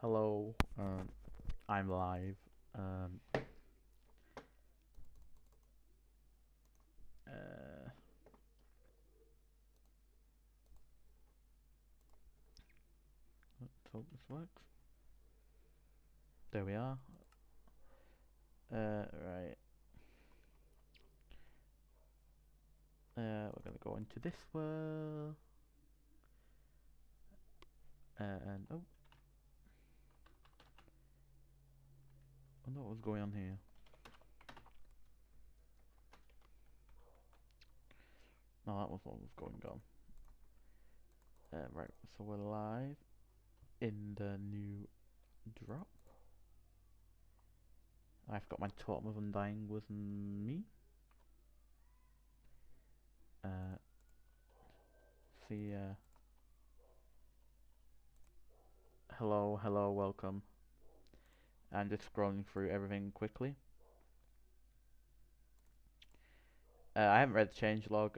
Hello, I'm live. Um, uh, let's hope this works. There we are. Right. We're gonna go into this world. And oh, I wonder what was going on here. No, that was what was going on. Right. So we're live in the new drop. I've got my Totem of Undying with me. See. Hello, welcome. I'm just scrolling through everything quickly. I haven't read the changelog,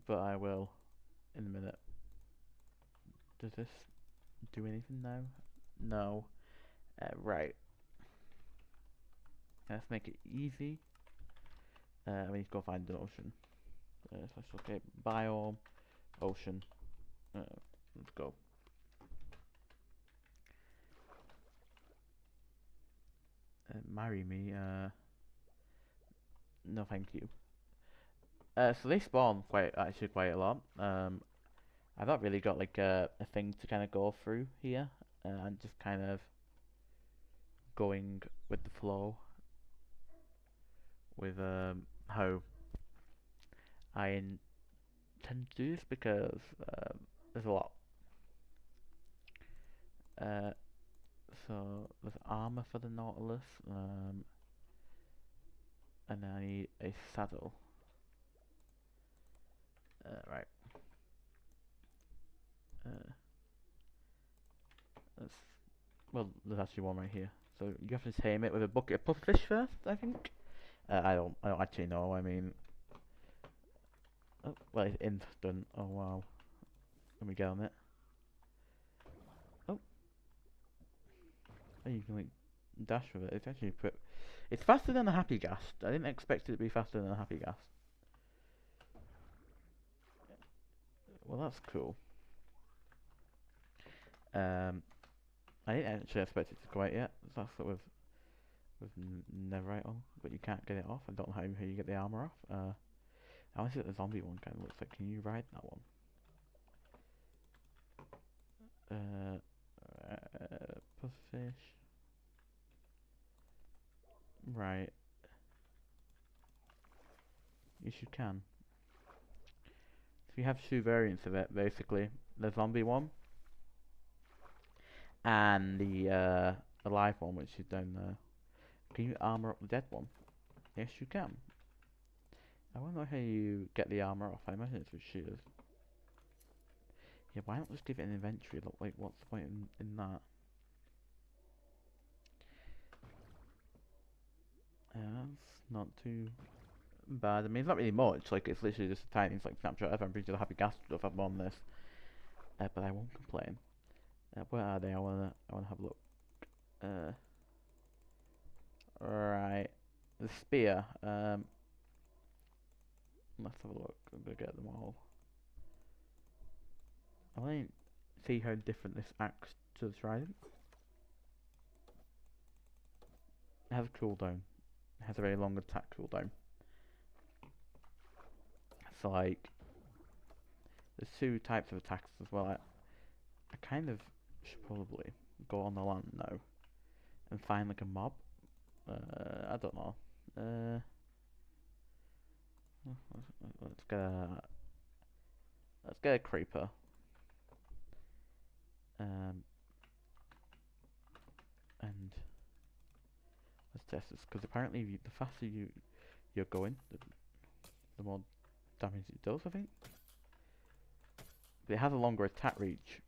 but I will in a minute. Does this do anything now? No. Right. Let's make it easy. We need to go find an ocean. So let's look at biome, ocean. Let's go. Marry me. No, thank you. So they spawn actually quite a lot. I've not really got like a thing to kind of go through here. I'm just kind of going with the flow with how I intend to do this because there's a lot. So there's armor for the Nautilus, and then I need a saddle. Right. That's, well, there's actually one right here. So you have to tame it with a bucket of pufferfish first, I think. I don't actually know. I mean, oh, well, it's instant. Oh wow. Let me get on it. Oh, you can like dash with it. It's actually it's faster than a happy gas. I didn't expect it to be faster than a happy gas. Well, that's cool. I didn't actually expect it to go out yet. That's with Neverite on, but you can't get it off. I don't know how you get the armor off. I want to see what the zombie one kind of looks like. Can you ride that one? Pufferfish. Right. Yes, you can. So you have two variants of it, basically. The zombie one and the live one, which is down there. Can you armor up the dead one? Yes, you can. I wonder how you get the armor off. I imagine it's with shooters. Yeah, why not just give it an inventory? Like, what's the point in that? That's not too bad. I mean, it's not really much. Like, it's literally just a tiny, it's like Snapshot. I'm pretty sure the happy gas stuff I'm on this. But I won't complain. Where are they? I wanna have a look. Right. The spear. Let's have a look. I'm gonna get them all. I want to see how different this axe to the trident. It has a cooldown. It has a very long attack cooldown. So like, there's two types of attacks as well. I kind of should probably go on the land now and find like a mob. I don't know. Let's get a creeper. And let's test this because apparently the faster you're going, the more damage it does. I think. But it has a longer attack reach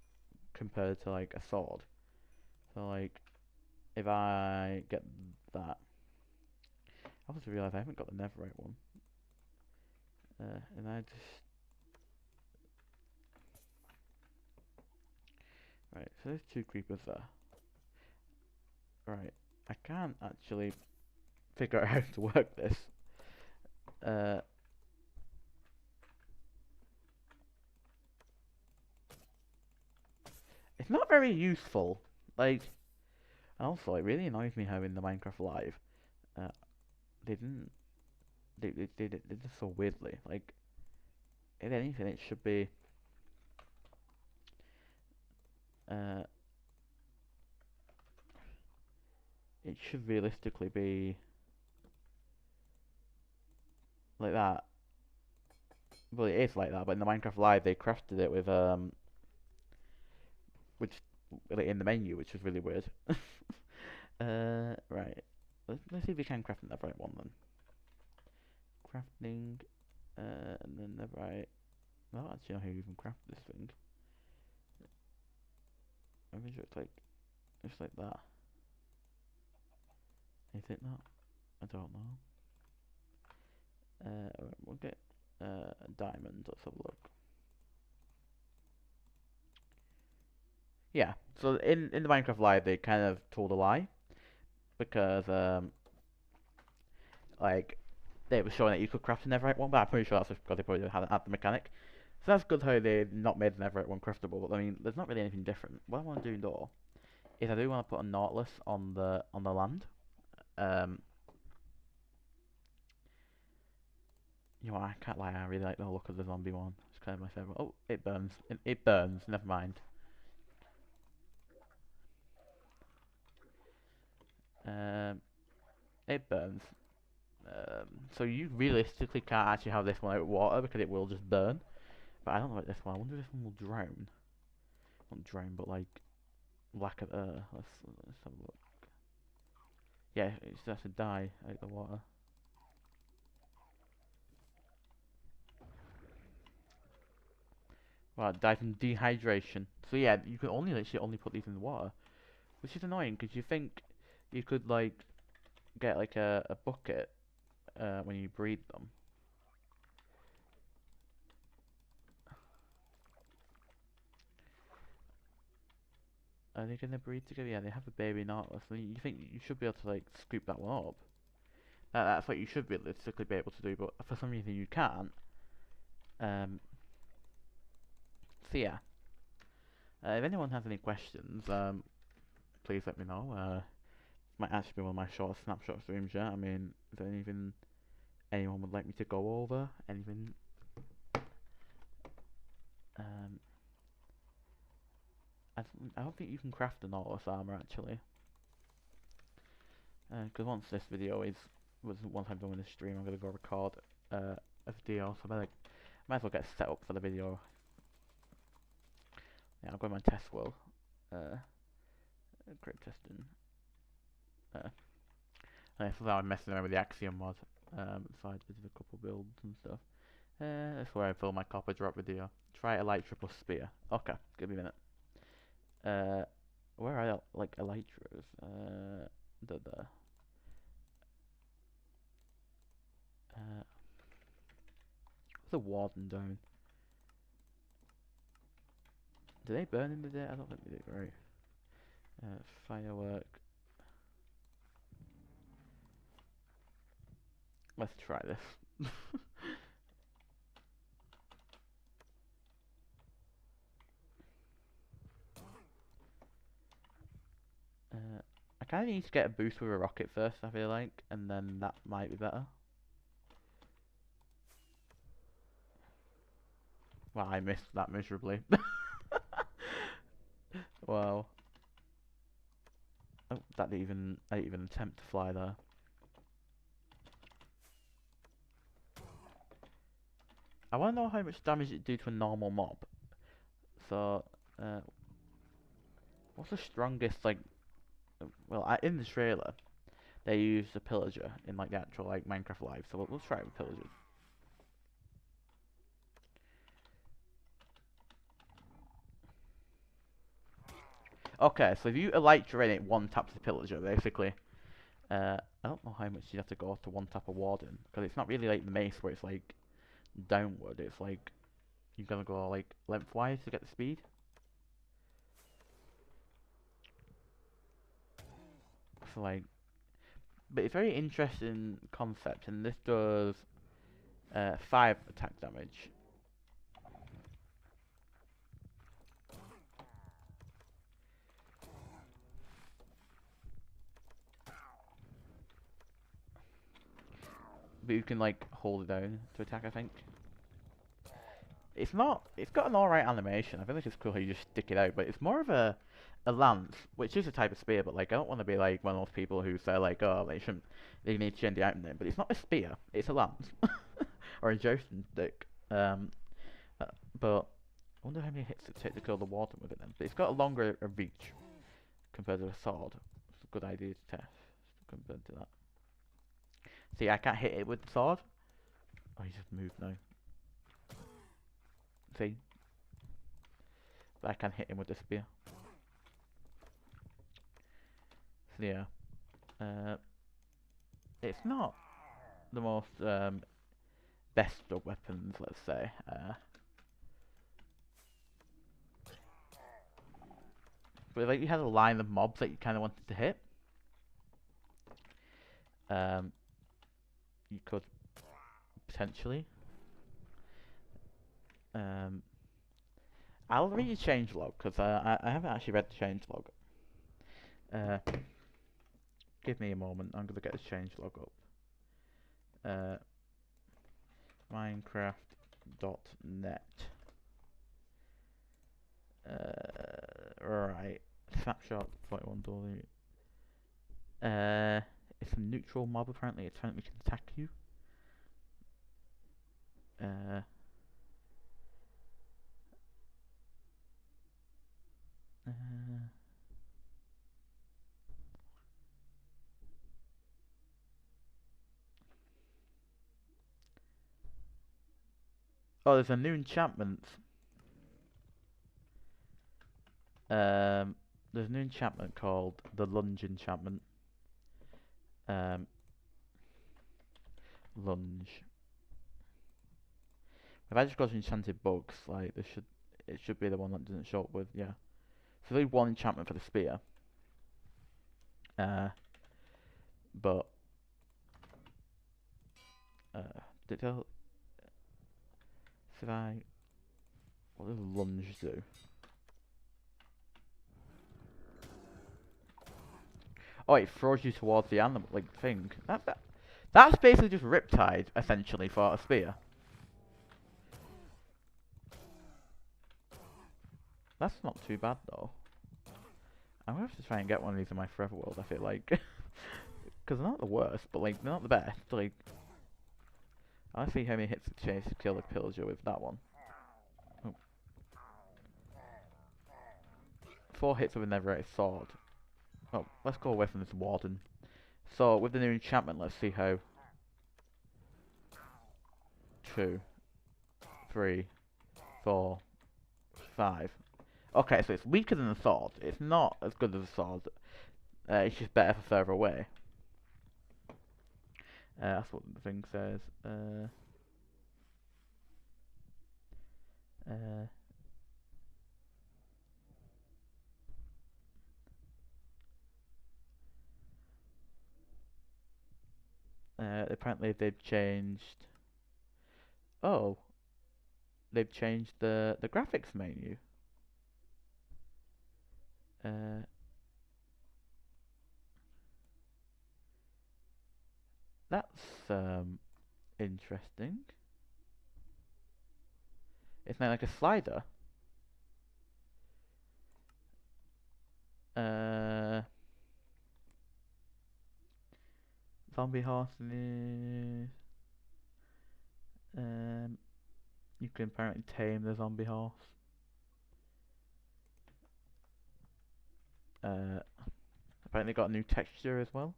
compared to like a sword. So like, if I get that, I also realise I haven't got the netherite one. And I just Right, so there's 2 creepers there. Right, I can't actually figure out how to work this. It's not very useful. Like, also, it really annoys me how in the Minecraft Live, uh, they didn't, they did this so weirdly. Like, if anything, it should be, uh, it should realistically be like that. Well, it is like that, but in the Minecraft Live, they crafted it with, which, like, in the menu, which was really weird. Right. Let's see if we can craft the right one then. Crafting, and then the right. I don't actually know how you even craft this thing. I think it's like that. Is it not? I don't know. We'll get a diamond. Let's have a look. Yeah. So in the Minecraft Live, they kind of told a lie because like they were showing that you could craft a netherite one, but I'm pretty sure that's just because they probably hadn't had the mechanic. So that's good how they've not made the netherite one craftable. But I mean, there's not really anything different. What I want to do though is I do want to put a nautilus on the land. You know, I can't lie, I really like the look of the zombie one. It's kind of my favourite. Oh, it burns. It burns, never mind. It burns. So you realistically can't actually have this one out of water because it will just burn. But I don't know about this one. I wonder if this one will drown. Not drown, but like lack of air. Let's have a look. Yeah, it just has to die out of the water. Well, die from dehydration. So yeah, you can only literally only put these in the water, which is annoying because you think you could like get like a bucket when you breed them. Are they gonna breed together? Yeah, they have a baby nautilus. So you think you should be able to like scoop that one up? That's what you should realistically be able to do, but for some reason you can't. So yeah, if anyone has any questions, please let me know. Might actually be one of my shortest snapshot streams yet. I mean, is there anything anyone would like me to go over? Anything? Um, I don't think you can craft a nautilus armor actually. Because once this video once I'm done with this stream, I'm gonna go record a video. So might as well get set up for the video. Yeah, I'll go to my test world. Great testing. So now I'm messing around with the Axiom mod. So I did a couple builds and stuff. That's where I film my copper drop video. Try elytra plus spear. Okay, give me a minute. Where are like elytras? What's the warden down? Do they burn in the day? I don't think they do, right? Firework. Let's try this. I kind of need to get a boost with a rocket first, I feel like, and then that might be better. Well, I missed that miserably. Wow. Oh, I didn't even attempt to fly there. I want to know how much damage it do to a normal mob. So, what's the strongest, like, well, in the trailer, they used a pillager in, like, the actual, like, Minecraft Live, so we'll try it with pillagers. Okay, so if you elytra in it, one taps the pillager, basically. I don't know how much you have to go to one tap a warden, because it's not really like the mace where it's, like, downward, it's like, you're gonna go, like, lengthwise to get the speed. So like, but it's very interesting concept, and this does 5 attack damage. But you can like hold it down to attack, I think. It's got an alright animation. I feel like it's cool how you just stick it out, but it's more of a lance, which is a type of spear, but like I don't want to be like one of those people who say like, oh, they need to change the item name, but it's not a spear, it's a lance. Or a jousting stick. But I wonder how many hits it takes to kill the warden with it then. But it's got a longer reach compared to a sword. It's a good idea to test compared to that. See, I can't hit it with the sword. Oh, he just moved now. See? But I can hit him with the spear. So yeah. It's not the most best of weapons, let's say. But like you had a line of mobs that you kind of wanted to hit. You could potentially. I'll read your changelog because I haven't actually read the changelog. Give me a moment. I'm gonna get the changelog up. Minecraft.net. Right. Snapshot 25w41a. It's a neutral mob apparently. It's apparently can attack you. Oh, there's a new enchantment. There's a new enchantment called the Lunge enchantment. Lunge. If I just go to enchanted bugs, like it should be the one that doesn't show up with, yeah. So there's only one enchantment for the spear. But did I? Should I? What does lunge do? Oh, it throws you towards the animal, like thing. That's basically just Riptide, essentially, for a spear. That's not too bad though. I'm gonna have to try and get one of these in my forever world. I feel like, because they're not the worst, but like they're not the best. Like, I see how many hits it takes to kill a pillager with that one. Oh. 4 hits with a netherite sword. Oh, let's go away from this warden. So with the new enchantment, let's see how. 2, 3, 4, 5. Okay, so it's weaker than the sword. It's not as good as the sword. It's just better for further away. That's what the thing says. Apparently they've changed. Oh, they've changed the graphics menu. That's interesting. It's now like a slider. Zombie horse. You can apparently tame the zombie horse. Apparently got a new texture as well.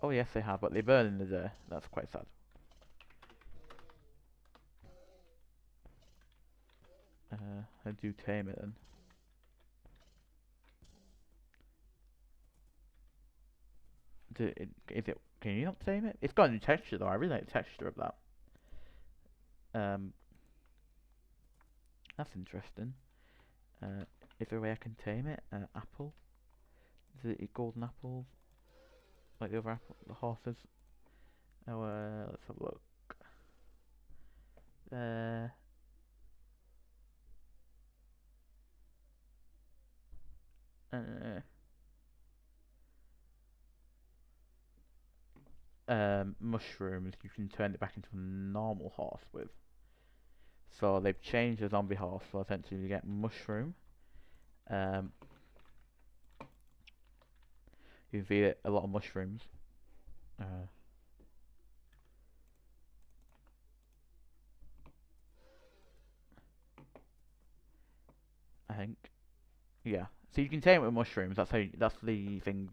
Oh yes, they have, but they burn in the day. That's quite sad. I do tame it then. Is it? Can you not tame it? It's got a new texture though. I really like the texture of that. That's interesting. Is there a way I can tame it? Apple. Does it eat golden apples like the other the horses? Oh, let's have a look. Uh, uh, mushrooms. You can turn it back into a normal horse with. So they've changed the zombie horse. So essentially, you get mushroom. Um, you feed it a lot of mushrooms. I think. Yeah. So you can tame it with mushrooms. That's the thing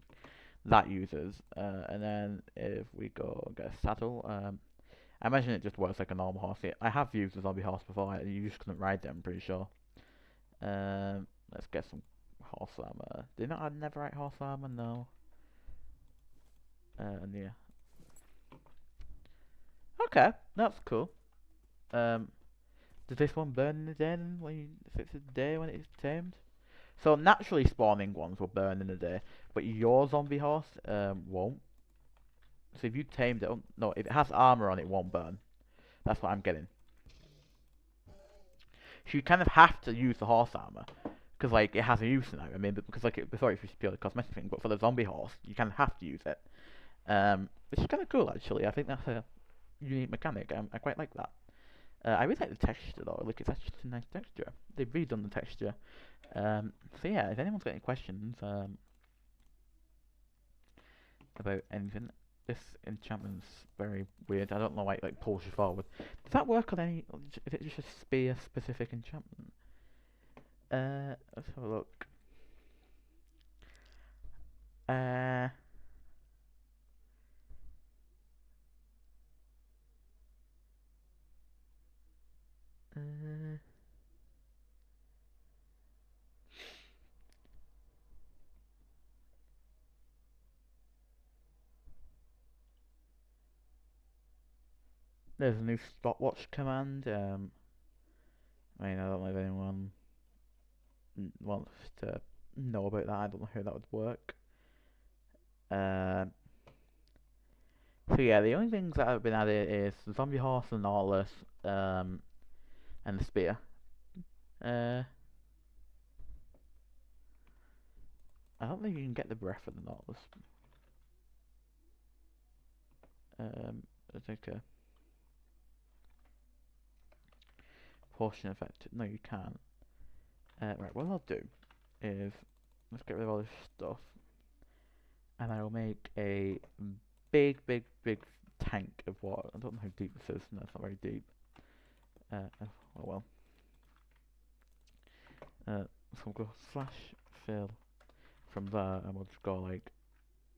that uses. And then if we go get a saddle, I imagine it just works like a normal horse. I have used a zombie horse before. You just couldn't ride them. I'm pretty sure. Let's get some horse armor. Did I never write horse armor? No. And yeah. Okay, that's cool. Does this one burn in the day if it's a day when it is tamed? So naturally spawning ones will burn in a day, but your zombie horse won't. So if you tamed it, no, if it has armor on, it won't burn. That's what I'm getting. So you kind of have to use the horse armor because like it has a use now. I mean, because like before it was purely cosmetic thing, but for the zombie horse, you kind of have to use it. Which is kind of cool actually. I think that's a unique mechanic. I quite like that. I really like the texture though. Look, it's actually a nice texture. They've redone the texture. So yeah, if anyone's got any questions about anything, this enchantment's very weird. I don't know why it like pulls you forward. Does that work on any? Is it just a spear specific enchantment? Let's have a look. Uh, uh, there's a new stopwatch command. I mean, I don't know if anyone wants to know about that. I don't know how that would work. So yeah, the only things that have been added is the zombie horse, the nautilus, and the spear. I don't think you can get the breath of the nautilus. It's like a potion effect. No, you can't. Right, what I'll do is let's get rid of all this stuff, and I will make a big tank of water. I don't know how deep this is. No, it's not very deep. Oh well. So we'll go slash fill from there, and we'll just go like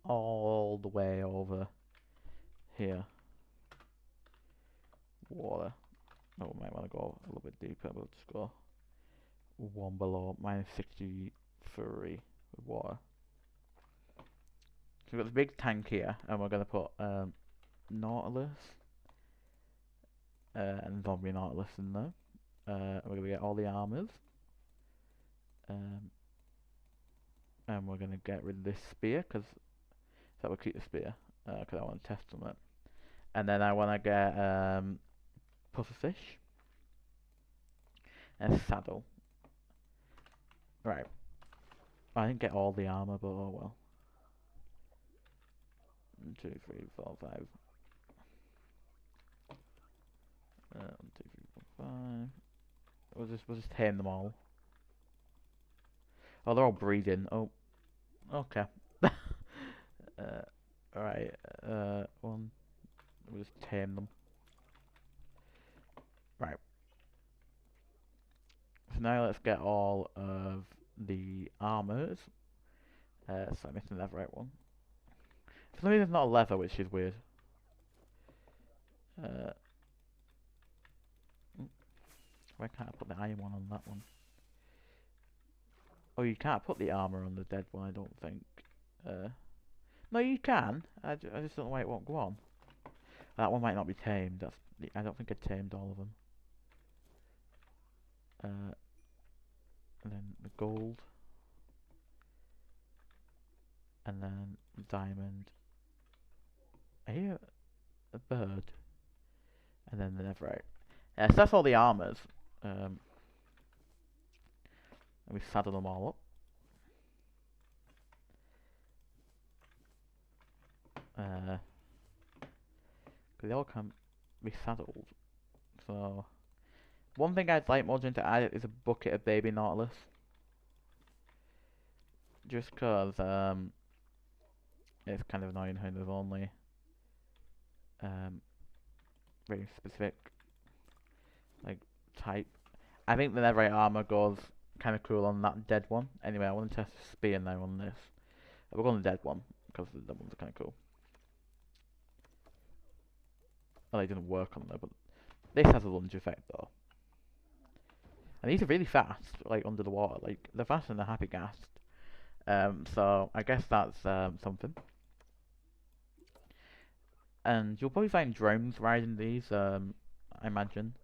all the way over here. Water. Oh, we might want to go a little bit deeper. We'll just go one below -63 with water. So we've got this big tank here, and we're gonna put nautilus and zombie nautilus in there. We're gonna get all the armors, and we're gonna get rid of this spear because that will keep the spear because I want to test on it. And then I want to get pufferfish and a saddle. Right. I didn't get all the armor, but oh well. 1, 2, 3, 4, 5. 1, 2, 3, 4, 5. We'll just tame them all. Oh, they're all breeding. Oh, okay. Alright. We'll just tame them. Right. So now let's get all of the armors. So I'm missing the right one. For some reason, it's not a leather, which is weird. Why can't I put the iron one on that one? Oh, you can't put the armor on the dead one, I don't think. No, you can. I just don't know why it won't go on. That one might not be tamed. I don't think I tamed all of them. And then the gold. and then diamond, a bird, and then the netherite. Yeah, so that's all the armors. And we saddle them all up. They all can be saddled. So one thing I'd like more to add is a bucket of baby nautilus. Just because it's kind of annoying how there's only very specific like type. I think the netherite armor goes kind of cool on that dead one. Anyway, I want to test the spear now on this. We're going the dead one because the dead ones are kind of cool. Well, it didn't work on there, but this has a lunge effect though. And these are really fast, like under the water. Like they're faster than the happy gas. So I guess that's something. And you'll probably find drones riding these, I imagine.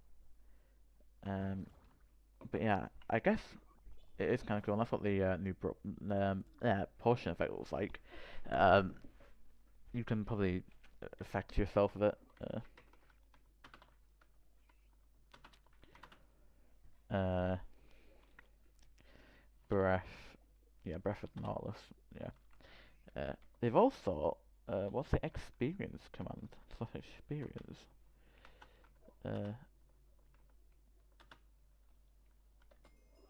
But yeah, I guess it is kind of cool. And that's what the new potion effect looks like. You can probably affect yourself with it. Breath. Yeah, breath of the Nautilus. Yeah. They've also what's the experience command? / experience.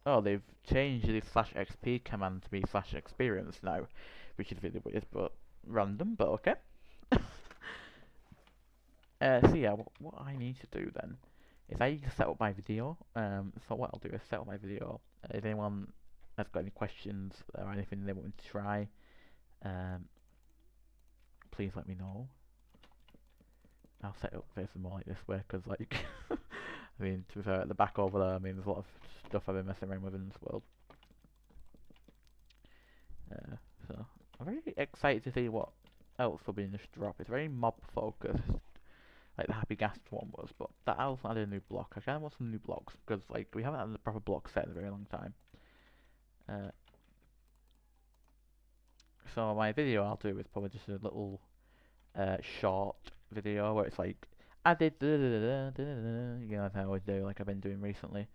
Oh, they've changed the /XP command to be /experience now, which is really weird, but random, but okay. So yeah, what I need to do then is I need to set up my video. So what I'll do is set up my video. If anyone has got any questions or anything they want me to try, please let me know. I'll set it up facing more like this way, because like, I mean, to be fair, at the back over there, I mean, there's a lot of stuff I've been messing around with in this world. So, I'm very excited to see what else will be in this drop. It's very mob focused, like the Happy Gas one was, but that also added a new block. I kind of want some new blocks, because like, we haven't had a proper block set in a very long time. So my video I'll do is probably just a little short video where it's like, I did you know, as I always do, like I've been doing recently,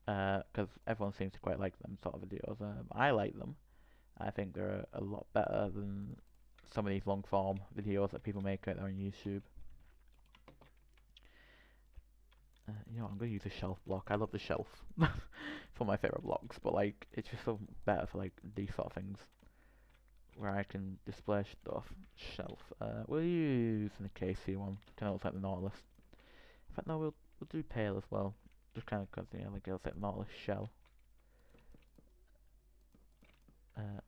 because everyone seems to quite like them sort of videos. I like them. I think they're a lot better than some of these long form videos that people make out there on YouTube. You know, I'm going to use a shelf block. I love the shelf for my favourite blocks, but like, it's just so better for like these sort of things where I can display stuff. Shelf. We'll use an KC one. Kind of looks like the Nautilus. In fact, no, we'll do pale as well. Just kind of because, you know, like it looks like the Nautilus shell. And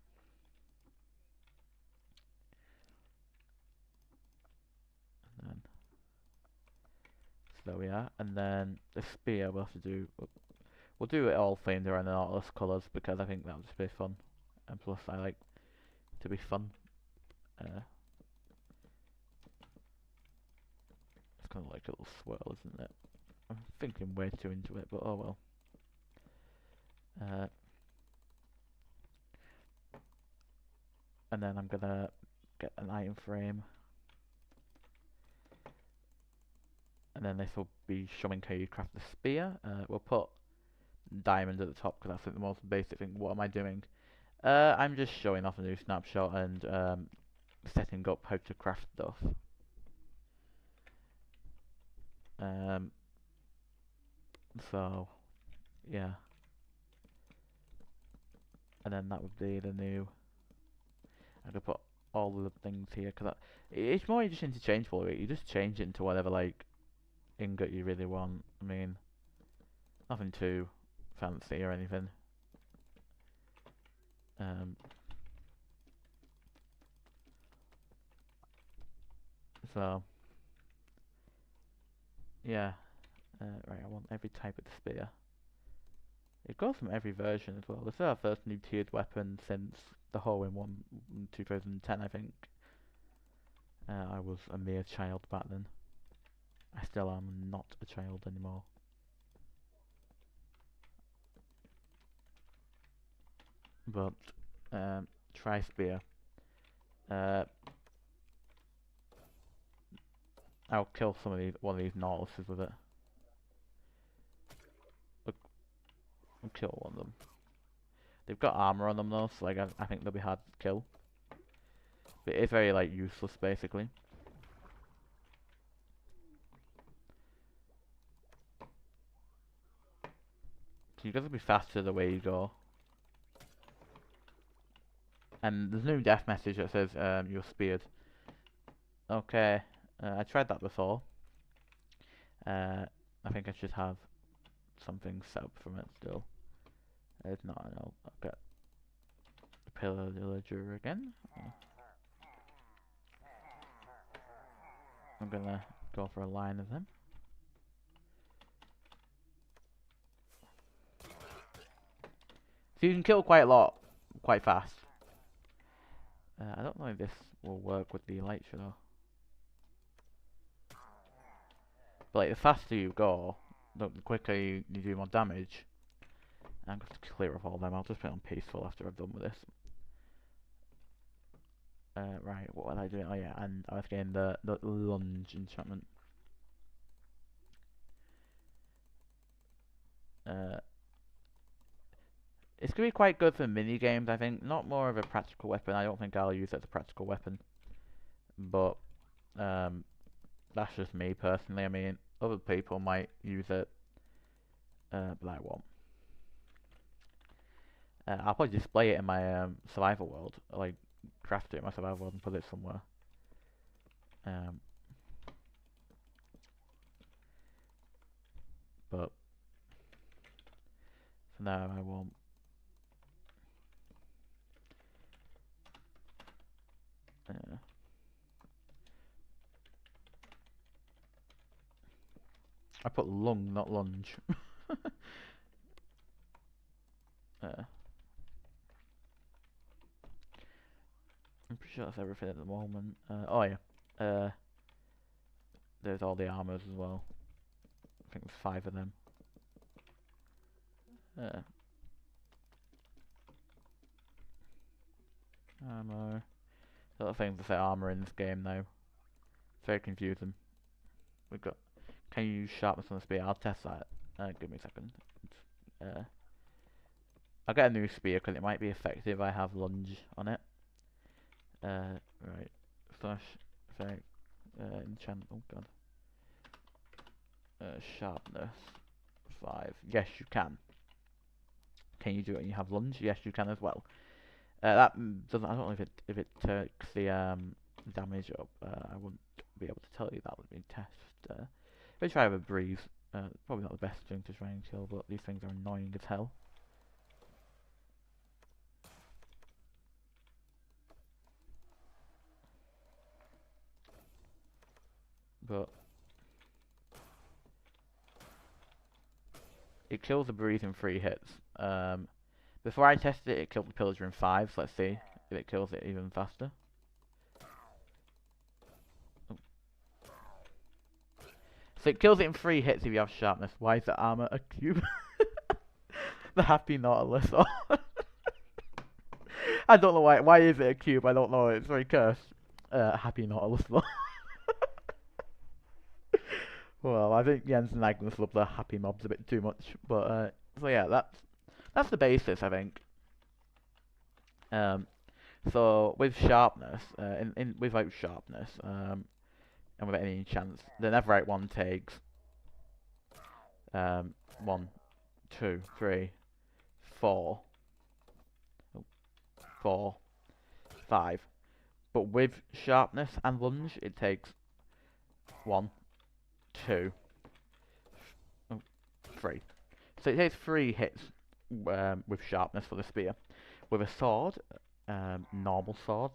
then, so there we are. And then the spear we'll have to do. We'll do it all themed around the Nautilus colours because I think that'll just be fun. And plus, I like to be fun. It's kind of like a little swirl, isn't it? I'm thinking way too into it, but oh well. And then I'm gonna get an item frame, and then this will be showing how you craft the spear. We'll put diamond at the top because that's like the most basic thing. What am I doing? I'm just showing off a new snapshot and setting up how to craft stuff. So yeah, and then that would be the new. I could put all the things here because it's more just interchangeable. Right? You just change it into whatever like ingot you really want. I mean, nothing too fancy or anything. So yeah, right. I want every type of spear. It goes from every version as well. This is our first new tiered weapon since the Hole-in-One in 2010, I think. I was a mere child back then. I still am not a child anymore. But, try spear. I'll kill one of these Nautiluses with it. I'll kill one of them. They've got armor on them though, so like I think they'll be hard to kill. But it's very like useless basically. So you gotta be faster the way you go. And there's no death message that says you're speared. Okay, I tried that before. I think I should have something set up from it still. If not, I'll get the pillager again. I'm gonna go for a line of them. So you can kill quite a lot, quite fast. I don't know if this will work with the elytra though. But like, the faster you go, the quicker you do more damage. I'm going to clear off all of them. I'll just put it on peaceful after I've done with this. Right, what was I doing? Oh yeah, and I was getting the lunge enchantment. It's going to be quite good for mini games, I think. Not more of a practical weapon. I don't think I'll use it as a practical weapon. But that's just me personally. I mean, other people might use it, but I won't. I'll probably display it in my survival world, like craft it in my survival world and put it somewhere. But for now I won't. I put lung, not lunge. I'm pretty sure that's everything at the moment. Oh yeah. There's all the armors as well. I think there's 5 of them. Armor. A lot of things to say armor in this game now. It's very confusing. We've got. Can you use sharpness on the spear? I'll test that. Give me a second. I'll get a new spear because it might be effective if I have lunge on it. Right. Slash effect. Enchant. Oh god. Sharpness 5. Yes, you can. Can you do it when you have lunge? Yes, you can as well. That doesn't. I don't know if it takes the damage up. I wouldn't be able to tell you that. Let me test. If I try with a breeze, probably not the best thing to try and kill, but these things are annoying as hell. But it kills the breeze in 3 hits. Before I tested it, it killed the pillager in 5. So let's see if it kills it even faster. Oh. So it kills it in 3 hits if you have sharpness. Why is the armor a cube? The happy Nautilus. I don't know why. Why is it a cube? I don't know. It's very cursed. Happy Nautilus though. Well, I think Jens and Agnes love the happy mobs a bit too much, but so yeah, that's the basis, I think. So with sharpness, without sharpness, and without any chance, the netherite one takes 1, 2, 3, 4, 4, 5. But with sharpness and lunge, it takes 1, 2, 3. So it takes 3 hits with sharpness for the spear. With a sword, normal sword,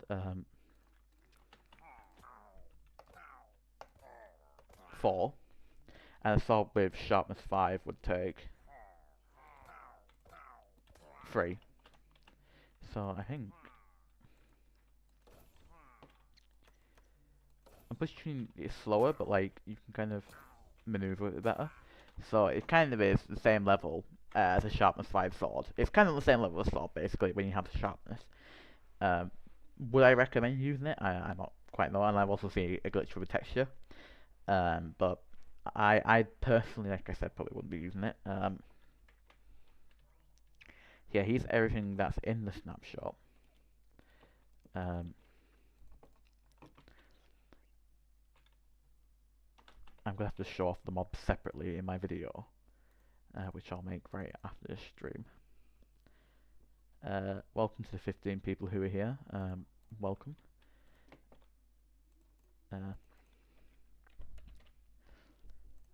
4. And a sword with sharpness 5 would take 3. So I think I'm pushing it slower, but like you can kind of maneuver it better. So it kind of is the same level as a sharpness 5 sword. It's kind of the same level as sword basically when you have the sharpness. Would I recommend using it? I'm not quite know, and I've also seen a glitch with a texture. But I personally, like I said, probably wouldn't be using it. Yeah, here's everything that's in the snapshot. I'm gonna have to show off the mobs separately in my video, which I'll make right after this stream. Welcome to the 15 people who are here. Welcome.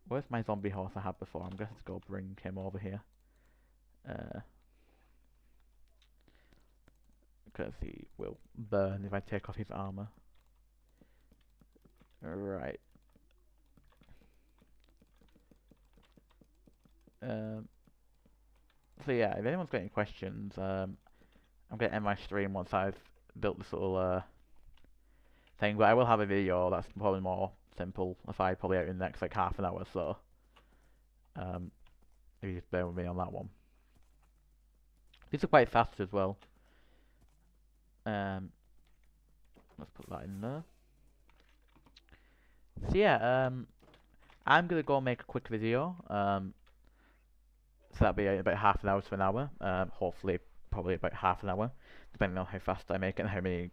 Where's my zombie horse I had before? I'm gonna have to go bring him over here. Because he will burn if I take off his armor. Right. So yeah, if anyone's got any questions, I'm gonna end my stream once I've built this little thing, but I will have a video that's probably more simple if I probably out in the next like half an hour, so if you just bear with me on that one. These are quite fast as well. Let's put that in there. So yeah, I'm gonna go make a quick video. So that'll be about half an hour to an hour. Hopefully, probably about half an hour, depending on how fast I make it and how many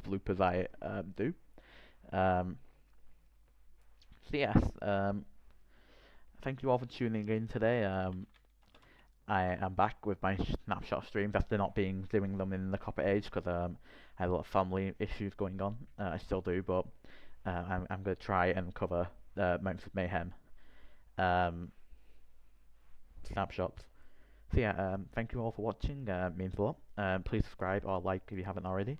bloopers I do. So yes, thank you all for tuning in today. I am back with my snapshot streams after not doing them in the copper age because I had a lot of family issues going on. I still do, but I'm going to try and cover Mounts of Mayhem snapshots. So yeah, thank you all for watching. Means a lot. Please subscribe or like if you haven't already.